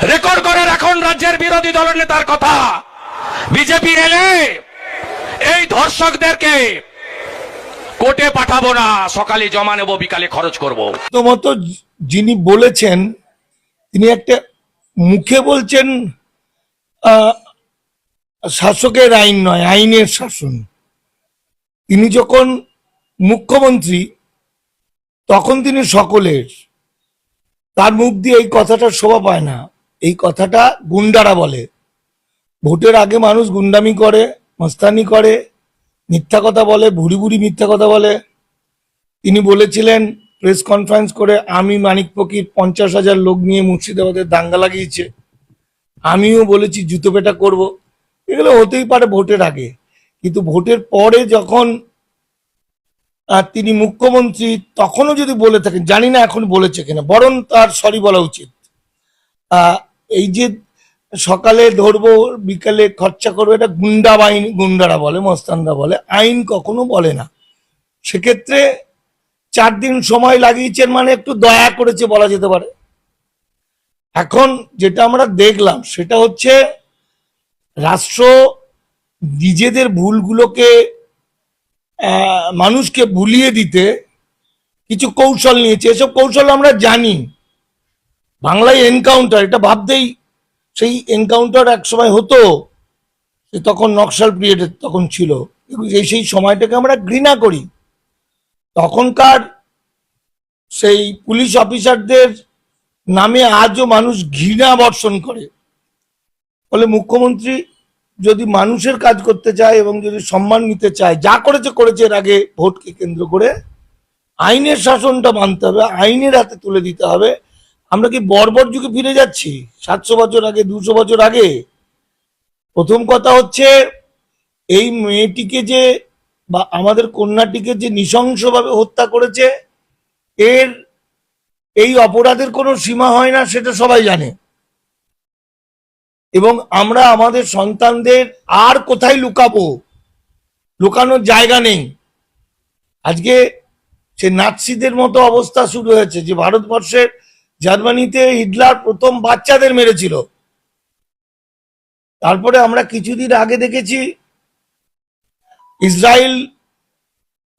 Record করে রাখুন রাজ্যের বিরোধী দলের নেতার কথা। বিজেপি এলে এই ধর্ষকদেরকে কোর্টে পাঠাবো না, সকালে জমা নেব, বিকালে খরচ করব। প্রথমত যিনি বলেছেন তিনি একটা মুখে বলছেন শাসকের আইন নয়, আইনের শাসন। তিনি যখন মুখ্যমন্ত্রী তখন তিনি সকলের, তার মুখ দিয়ে এই কথাটা শোভা পায় না। এই কথাটা গুন্ডারা বলে। ভোটের আগে মানুষ গুন্ডামি করে, মস্তানি করে, মিথ্যা কথা বলে, ভুড়ি ভুড়ি মিথ্যা কথা বলে। তিনি বলেছিলেন প্রেস কনফারেন্স করে, আমি মানিক ফকির 50,000 লোক নিয়ে মুর্শিদাবাদের দাঙ্গা লাগিয়েছে, আমিও বলেছি জুতো পেটা করবো। এগুলো হতেই পারে ভোটের আগে, কিন্তু ভোটের পরে যখন তিনি মুখ্যমন্ত্রী তখনও যদি বলে থাকেন, জানি না এখন বলেছে কিনা, বরং তার সরি বলা উচিত। এই যে সকালে ধরবো বিকালে খরচা করবো, এটা গুন্ডা বাহিনী, গুন্ডারা বলে, মস্তানরা বলে, আইন কখনো বলে না। সেক্ষেত্রে 4 দিন সময় লাগিয়েছেন মানে একটু দয়া করেছে বলা যেতে পারে। এখন যেটা আমরা দেখলাম সেটা হচ্ছে রাষ্ট্র নিজেদের ভুলগুলোকে মানুষকে ভুলিয়ে দিতে কিছু কৌশল নিয়েছে। এসব কৌশল আমরা জানি। বাংলায় এনকাউন্টার, এটা ভাবতেই, সেই এনকাউন্টার এক সময় হতো, তখন নকশাল পিরিয়ডে তখন ছিল, সেই সময়টাকে আমরা ঘৃণা করি। তখনকার সেই পুলিশ অফিসারদের নামে আজও মানুষ ঘৃণা বর্ষণ করে। ফলে মুখ্যমন্ত্রী যদি মানুষের কাজ করতে চায় এবং যদি সম্মান নিতে চায়, যা করেছে এর আগে ভোটকে কেন্দ্র করে, আইনের শাসনটা মানতে হবে, আইনের হাতে তুলে দিতে হবে। আমরা কি বর্বর যুগে ফিরে যাচ্ছি 700 বছর আগে, 200 বছর আগে? প্রথম কথা হচ্ছে এই মেয়েটিকে যে বা আমাদের কন্যাটিকে যে নৃশংসভাবে হত্যা করেছে, এর এই অপরাধের কোনো সীমা হয় না, সেটা সবাই জানে। এবং আমরা আমাদের সন্তানদের আর কোথায় লুকাবো? লুকানোর জায়গা নেই। আজকে সে নাৎসিদের মতো অবস্থা শুরু হয়েছে, যে ভারতবর্ষের জার্মানিতে হিটলার প্রথম বাচ্চাদের মেরেছিল। তারপরে আমরা কিছুদিন আগে দেখেছি ইসরায়েল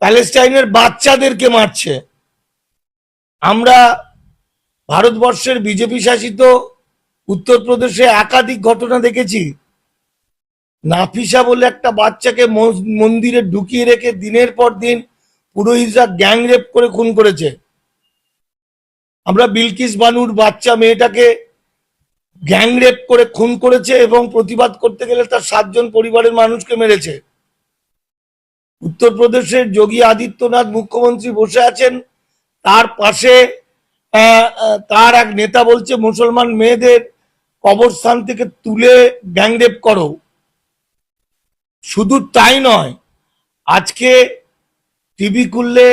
প্যালেস্টাইনের বাচ্চাদেরকে মারছে। আমরা ভারতবর্ষের বিজেপি শাসিত উত্তরপ্রদেশে একাধিক ঘটনা দেখেছি। নাফিসা বলে একটা বাচ্চাকে মন্দিরে ঢুকিয়ে রেখে দিনের পর দিন পুরোহিতরা গ্যাং রেপ করে খুন করেছে। আমরা বিলকিস বানুর বাচ্চা মেয়েটাকে গ্যাং রেপ করে খুন করেছে এবং প্রতিবাদ করতে গেলে তার 7 জন পরিবারের মানুষকে মেরেছে। উত্তরপ্রদেশের যোগী আদিত্যনাথ মুখ্যমন্ত্রী বসে আছেন, তার পাশে তার এক নেতা বলছে মুসলমান মেয়েদের কবরস্থান থেকে তুলে গ্যাংরেপ করো। শুধু তাই নয়, আজকে টিভি খুললে,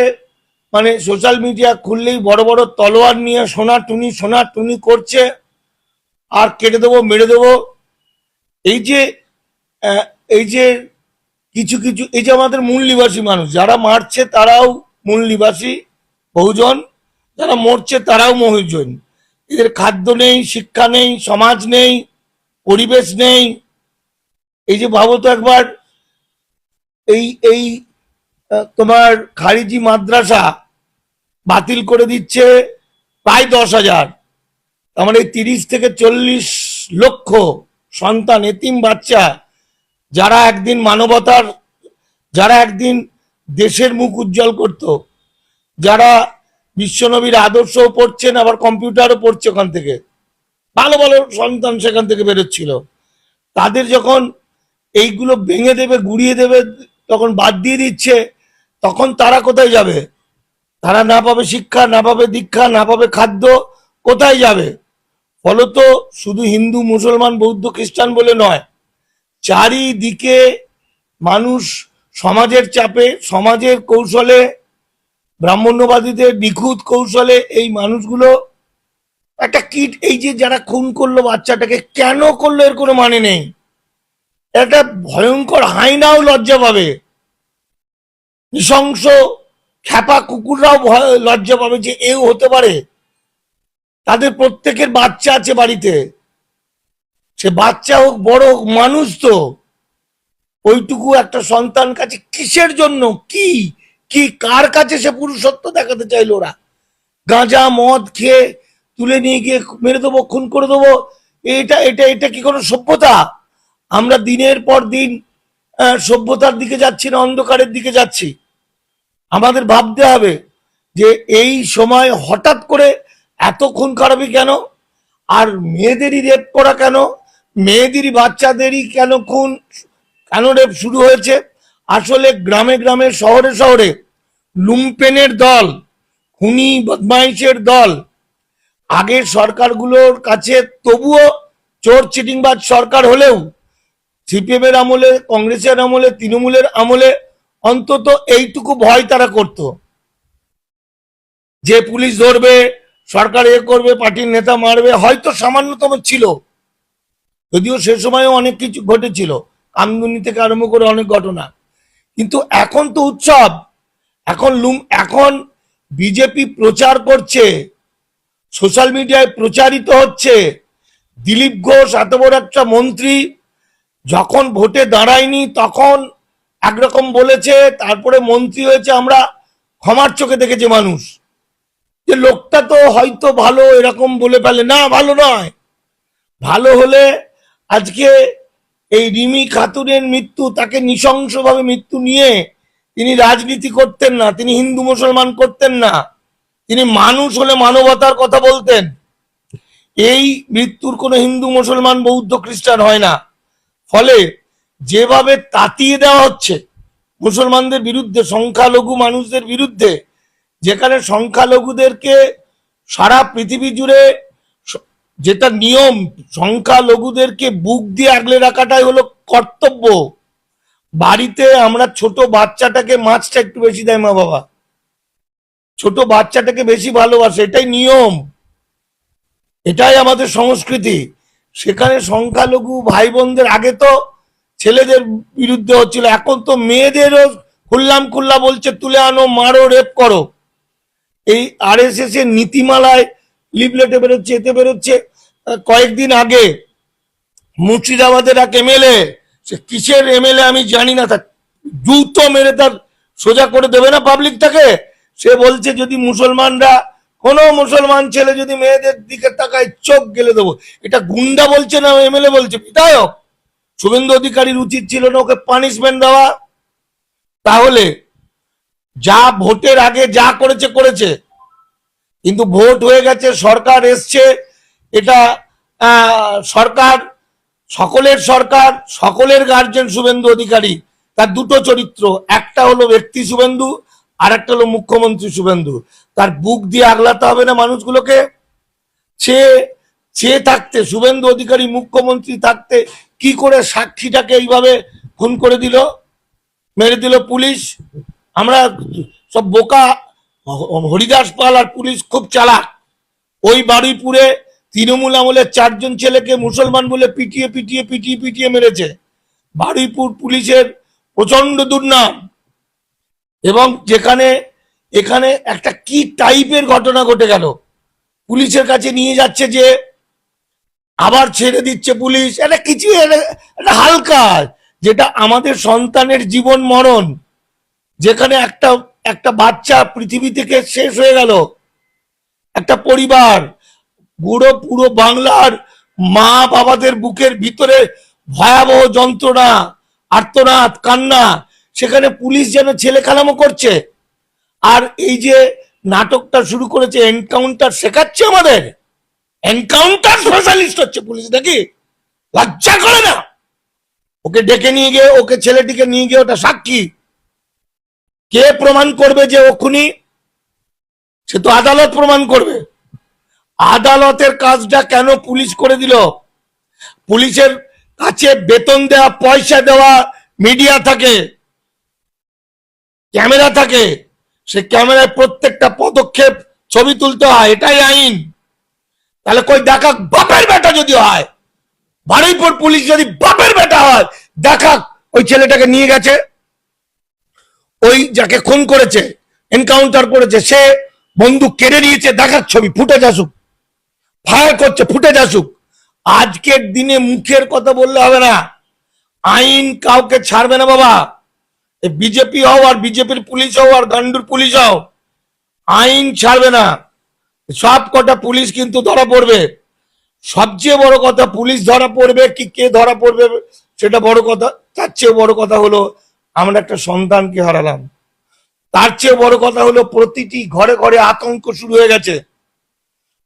মানে সোশ্যাল মিডিয়া খুললেই বড় বড় তলোয়ার নিয়ে সোনা টুনি করছে, আর কেটে দেবো, মেরে দেবো। এই যে কিছু এই যে আমাদের মূল নিবাসী মানুষ, যারা মারছে তারাও মূল নিবাসী বহুজন, যারা মরছে তারাও মহিজন। এদের খাদ্য নেই, শিক্ষা নেই, সমাজ নেই, পরিবেশ নেই। এই যে ভাবো তো একবার, এই তোমার খারিজি মাদ্রাসা বাতিল করে দিচ্ছে প্রায় 10,000। আমার এই 30 থেকে 40 লক্ষ সন্তান, এতিম বাচ্চা, যারা একদিন মানবতার, যারা একদিন দেশের মুখ উজ্জ্বল করত, যারা বিশ্বনবীর আদর্শ পড়ছেন, আবার কম্পিউটারও পড়ছে, ওখান থেকে ভালো ভালো সন্তান সেখান থেকে বেরোচ্ছিল, তাদের যখন এইগুলো ভেঙে দেবে, গুড়িয়ে দেবে, তখন বাদ দিয়ে দিচ্ছে, তখন তারা কোথায় যাবে? তারা না পাবে শিক্ষা, না পাবে দীক্ষা, না পাবে খাদ্য, কোথায় যাবে? ফলত শুধু হিন্দু, মুসলমান, বৌদ্ধ, খ্রিস্টান বলে নয়, চারিদিকে মানুষ সমাজের চাপে, সমাজের কৌশলে, ব্রাহ্মণ্যবাদীদের নিখুঁত কৌশলে এই মানুষগুলো একটা কিট, এই যে যারা খুন করলো বাচ্চাটাকে, কেন করলো এর কোনো মানে নেই। একটা ভয়ঙ্কর হাইনাও লজ্জা পাবে, নৃশংস খ্যাপা কুকুররাও লজ্জা পাবে যে এও হতে পারে। তাদের প্রত্যেকের বাচ্চা আছে বাড়িতে, সে বাচ্চা হোক বড় হোক মানুষ তো, ওইটুকু একটা সন্তান কাছে কিসের জন্য, কি কি কার কাছে সে পুরুষত্ব দেখাতে চাইলো? ওরা গাঁজা মদ খেয়ে তুলে নিয়ে গিয়ে মেরে দেবো, খুন করে দেবো, এটা এটা এটা কি কোনো সভ্যতা? আমরা দিনের পর দিন সভ্যতার দিকে যাচ্ছি না অন্ধকারের দিকে যাচ্ছি? আমাদের ভাবতে হবে যে এই সময় হঠাৎ করে এত খুন খারাপি কেন? আর মেয়েদেরই রেপ করা কেন? মেয়েদেরই বাচ্চাদেরই কেন খুন, কেন রেপ শুরু হয়েছে? আসলে গ্রামে গ্রামে শহরে শহরে লুম্পেনের দল, খুনি বদমাইশের দল আগের সরকারগুলোর কাছে তবুও চোর চিটিংবাজ সরকার হলেও সিপিএম এর আমলে, কংগ্রেসের আমলে, তৃণমূলের আমলে অন্তত এইটুকু ভয় তারা করত যে পুলিশ ধরবে, সরকার এ করবে, পার্টির নেতা মারবে, হয়তো সামান্যতম ছিল, যদিও সে সময়ও অনেক কিছু ঘটেছিল, কামদুনি থেকে আরম্ভ করে অনেক ঘটনা। কিন্তু এখন তো উৎসব, এখন বিজেপি প্রচার করছে, সোশ্যাল মিডিয়ায় প্রচারিত হচ্ছে। দিলীপ ঘোষ এত বড় একটা মন্ত্রী, যখন ভোটে দাঁড়ায়নি তখন একরকম বলেছে, তারপরে মন্ত্রী হয়েছে, আমরা ক্ষমার চোখে দেখেছে মানুষ, যে লোকটা তো হয়তো ভালো, এরকম বলে ফেলে। না, ভালো নয়। ভালো হলে আজকে এই রিমি খাতুনের মৃত্যু, তাকে নৃশংসভাবে মৃত্যু নিয়ে তিনি রাজনীতি করতেন না, তিনি হিন্দু মুসলমান করতেন না, তিনি মানুষ হলে মানবতার কথা বলতেন। এই মৃত্যুর কোনো হিন্দু মুসলমান বৌদ্ধ খ্রিস্টান হয় না। ফলে যেভাবে তাতিয়ে দেওয়া হচ্ছে মুসলমানদের বিরুদ্ধে, সংখ্যালঘু মানুষদের বিরুদ্ধে, যেখানে সংখ্যালঘুদেরকে সারা পৃথিবী জুড়ে যেটা নিয়ম, সংখ্যালঘুদেরকে বুক দিয়ে আগলে রাখাটাই হলো কর্তব্য। বাড়িতে আমরা ছোট বাচ্চাটাকে মাছটা একটু বেশি দেয় মা বাবা, ছোট বাচ্চাটাকে বেশি ভালোবাসে, এটাই নিয়ম, এটাই আমাদের সংস্কৃতি। সেখানে সংখ্যালঘু ভাই বোনদের আগে তো ছেলেদের বিরুদ্ধে হচ্ছিল, এখন তো মেয়েদেরও খুল্লাম খুল্লা বলছে, তুলে আনো, মারো, রেপ করো। এই আরএসএস এর নীতিমালায় লিফলেটে বেরোচ্ছে, এতে বেরোচ্ছে। কয়েকদিন আগে মুর্শিদাবাদের এক এমএলএ, সে কিসের এমএলএ আমি জানি না, তার জুতো মেরে তার সোজা করে দেবে না পাবলিকটাকে। সে বলছে যদি মুসলমানরা, কোনো মুসলমান ছেলে যদি মেয়েদের দিকে তাকায় চোখ গেলে দেবো। এটা গুন্ডা বলছে না, এমএলএ বলছে, বিধায়ক। শুভেন্দু অধিকারীর উচিত ছিল না ওকে পানিশমেন্ট দেওয়া? তাহলে যা ভোটের আগে যা করেছে করেছে, কিন্তু ভোট হয়ে গেছে, সরকার এসছে, এটা সরকার, সকলের সরকার, সকলের গার্জেন শুভেন্দু অধিকারী। তার দুটো চরিত্র, একটা হলো ব্যক্তি শুভেন্দু, আর একটা হলো মুখ্যমন্ত্রী শুভেন্দু। তার বুক দিয়ে আগলাতে হবে না মানুষগুলোকে? সে থাকতে, শুভেন্দু অধিকারী মুখ্যমন্ত্রী থাকতে কি করে সাক্ষীটাকে এইভাবে খুন করে দিল, মেরে দিল পুলিশ? আমরা সব বোকা, হরিদাস পাল আর পুলিশ খুব চালাক। ওই বারুইপুরে তৃণমূল আমলের 4 জন ছেলেকে মুসলমান বলে পিটিয়ে পিটিয়ে পিটিয়ে পিটিয়ে মেরেছে। বারুইপুর পুলিশের প্রচন্ড দুর্নাম। এবং যেখানে এখানে একটা কি টাইপের ঘটনা ঘটে গেল, পুলিশের কাছে নিয়ে যাচ্ছে, যে আবার ছেড়ে দিচ্ছে পুলিশ। এটা কিছু একটা হালকা, যেটা আমাদের সন্তানের জীবন মরণ, যেখানে একটা বাচ্চা পৃথিবী থেকে শেষ হয়ে গেল, একটা পরিবার, পুরো বাংলার মা বাবাদের বুকের ভিতরে ভয়াবহ যন্ত্রণা, আর্তনাদ, কান্না। সেখানে পুলিশ যেন ছেলে খেলামো করছে। আর এই যে নাটকটা শুরু করেছে, এনকাউন্টার শেখাচ্ছে আমাদের, এনকাউন্টার স্পেশালিস্ট হচ্ছে পুলিশ নাকি? লজ্জা করে না? ওকে ডেকে নিয়ে গিয়ে, ওকে ছেলেটিকে নিয়ে গিয়ে ওটা সাক্ষী, কে প্রমাণ করবে যে ও খুনি? সে তো আদালত প্রমাণ করবে। আদালতের কাজটা কেন পুলিশ করে দিল? পুলিশের কাছে বেতন দেওয়া, পয়সা দেওয়া মিডিয়া থাকে, ক্যামেরা থাকে, সে ক্যামেরায় প্রত্যেকটা পদক্ষেপ ছবি তুলতে হয়, এটাই আইন। তাহলে কই দেখাক বাপের বেটা যদি হয়, বারুইপুর পুলিশ যদি বাপের বেটা হয়, দেখাক ওই ছেলেটাকে নিয়ে গেছে, ওই যাকে খুন করেছে, এনকাউন্টার করেছে, সে বন্দুক কেড়ে নিয়েছে, দেখাক ছবি, ফুটেজ আসুক, ফায়ার করছে, ফুটেজ আসুক। আজকের দিনে মুখের কথা বললে হবে না, আইন কাউকে ছাড়বে না বাবা। বিজেপি হও আর বিজেপির পুলিশ হও আর গান্ডুর পুলিশ হও, আইন ছাড়বে না। সব কটা পুলিশ কিন্তু ধরা পড়বে। সবচেয়ে বড় কথা, পুলিশ ধরা পড়বে কি কে ধরা পড়বে সেটা বড় কথা, তার চেয়ে বড় কথা হলো আমরা একটা সন্তানকে হারালাম। তার চেয়ে বড় কথা হলো প্রতিটি ঘরে ঘরে আতঙ্ক শুরু হয়ে গেছে।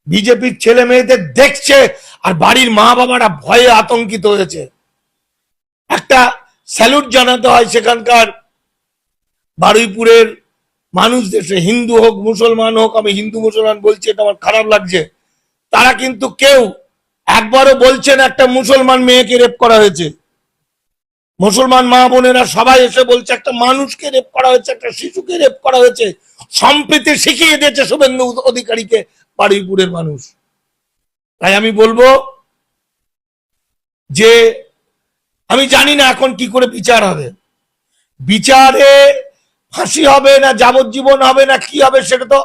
বিজেপির ছেলে মেয়েদের দেখছে আর বাড়ির মা বাবারা ভয়ে আতঙ্কিত হয়েছে। একটা স্যালুট জানাতে হয় সেখানকার বারুইপুরের মানুষদের, সে হিন্দু হোক মুসলমান হোক, আমি হিন্দু মুসলমান বলছি এটা আমার খারাপ লাগছে, তারা কিন্তু কেউ একবারও বলছেন একটা মুসলমান মেয়েকে রেপ করা হয়েছে। মুসলমান মা বোনেরা সবাই এসে বলছে একটা মানুষকে রেপ করা হয়েছে, একটা শিশুকে রেপ করা হয়েছে। সম্প্রীতি শিখিয়ে দিয়েছে শুভেন্দু অধিকারীকে বারুইপুরের মানুষ। তাই আমি বলবো যে আমি জানি না এখন কি করে বিচার হবে, বিচারে ফাঁসি হবে না যাবজ্জীবন হবে না কি হবে সেটা তো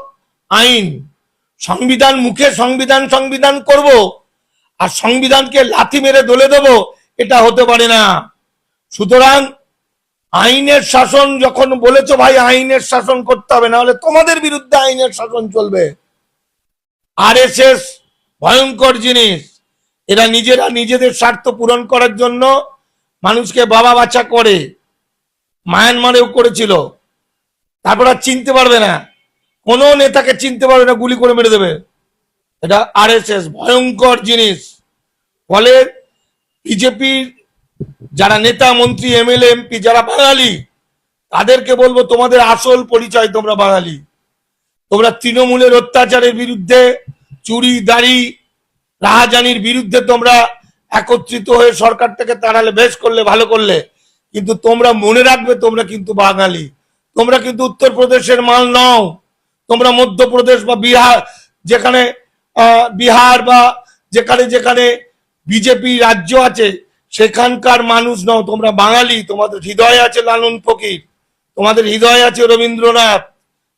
আইন। সংবিধান মুখে সংবিধান সংবিধান করব আর সংবিধানকে লাথি মেরে দলে দেব, এটা হতে পারে না। সুতরাং আইনের শাসন যখন বলেছো ভাই, আইনের শাসন করতে হবে, না হলে তোমাদের বিরুদ্ধে আইনের শাসন চলবে। আরএসএস ভয়ঙ্কর জিনিস, এরা নিজেরা নিজেদের স্বার্থ পূরণ করার জন্য মানুষকে বাবা বাচ্চা করে, মায়ানমারেও করেছিল। তারপর আর চিনতে পারবে না, কোন নেতাকে চিনতে পারবে না, গুলি করে মেরে দেবে। এটা আরএসএস ভয়ঙ্কর জিনিস। ফলে বিজেপির যারা নেতা মন্ত্রী এমএলএ এমপি যারা বাঙালি, তাদেরকে বলবো তোমাদের আসল পরিচয় তোমরা বাঙালি। তোমরা তৃণমূলের অত্যাচারের বিরুদ্ধে, চুরি দাড়ি রাহাজানির বিরুদ্ধে তোমরা একত্রিত হয়ে সরকারটাকে তাড়ালে, বেশ করলে, ভালো করলে, কিন্তু তোমরা মনে রাখবে তোমরা কিন্তু বাঙালি। তোমরা কিন্তু উত্তরপ্রদেশের মাল নও, তোমরা মধ্যপ্রদেশ বা বিহার, যেখানে বিহার বা যেখানে যেখানে বিজেপি রাজ্য আছে সেখানকার মানুষ নও, তোমরা বাঙালি। তোমাদের হৃদয়ে আছে লালন ফকির, তোমাদের হৃদয়ে আছে রবীন্দ্রনাথ,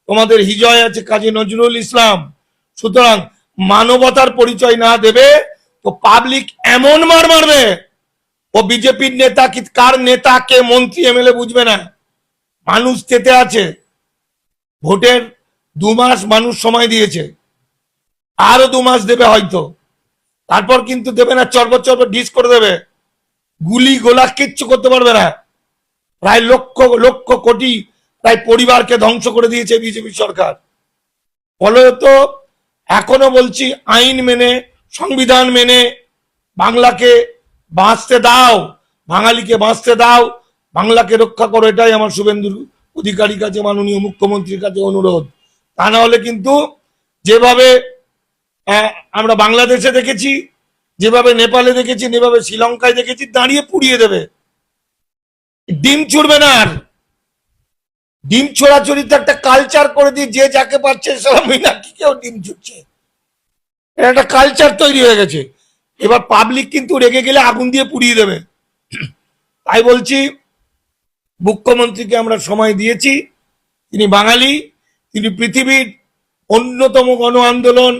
তোমাদের হৃদয়ে আছে কাজী নজরুল ইসলাম। সুতরাং মানবতার পরিচয় না দেবে তো পাবলিক এমন মার মারবে, ও বিজেপির নেতা কি কার নেতা কে মন্ত্রী এমএলএ বুঝবে না। মানুষ তেতে আছে, ভোটের 2 মাস মানুষ সময় দিয়েছে, আরো 2 মাস দেবে হয়তো, তারপর কিন্তু দেবে না, চরবর চরবর ডিস করে দেবে, গুলি গোলা কিচ্ছু করতে পারবে না। প্রায় লক্ষ লক্ষ কোটি প্রায় পরিবারকে ধ্বংস করে দিয়েছে বিজেপি সরকার। ফলত এখনো বলছি আইন মেনে সংবিধান মেনে বাংলাকে বাঁচতে দাও, বাঙালিকে বাঁচতে দাও, বাংলাকে রক্ষা করো, এটাই আমার শুভেন্দু অধিকারীর কাছে, মাননীয় মুখ্যমন্ত্রীর কাছে অনুরোধ। তা না হলে কিন্তু যেভাবে আমরা বাংলাদেশে দেখেছি, যেভাবে নেপালে দেখেছি, যেভাবে শ্রীলঙ্কায় দেখেছি, দাঁড়িয়ে পুড়িয়ে দেবে, ডিম ছুড়বে না। আর ডিম ছোড়াছড়িতে একটা কালচার করে দিয়ে যে যাকে পাচ্ছে সেটা মিনাকি কেউ ডিম ছুটছে, একটা কালচার তৈরি হয়ে গেছে। এবার পাবলিক কিন্তু রেগে গেলে আগুন দিয়ে পুড়িয়ে দেবে। তাই বলছি মুখ্যমন্ত্রীকে আমরা সময় দিয়েছি, তিনি বাঙালি, তিনি পৃথিবীর অন্যতম গণ আন্দোলন,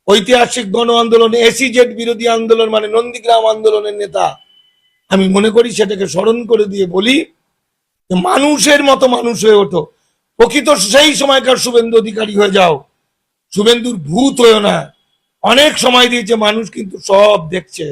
ঐতিহাসিক গণ আন্দোলন, এসিজেড বিরোধী আন্দোলন মানে নন্দীগ্রাম আন্দোলনের নেতা। আমি মনে করি সেটাকে স্মরণ করে দিয়ে বলি মানুষের মতো মানুষ হয়ে ওঠো, প্রকৃত সেই সময়কার শুভেন্দু অধিকারী হয়ে যাও, শুভেন্দুর ভূত হয়েও না। অনেক সময় দিয়েছে মানুষ, কিন্তু সব দেখছে।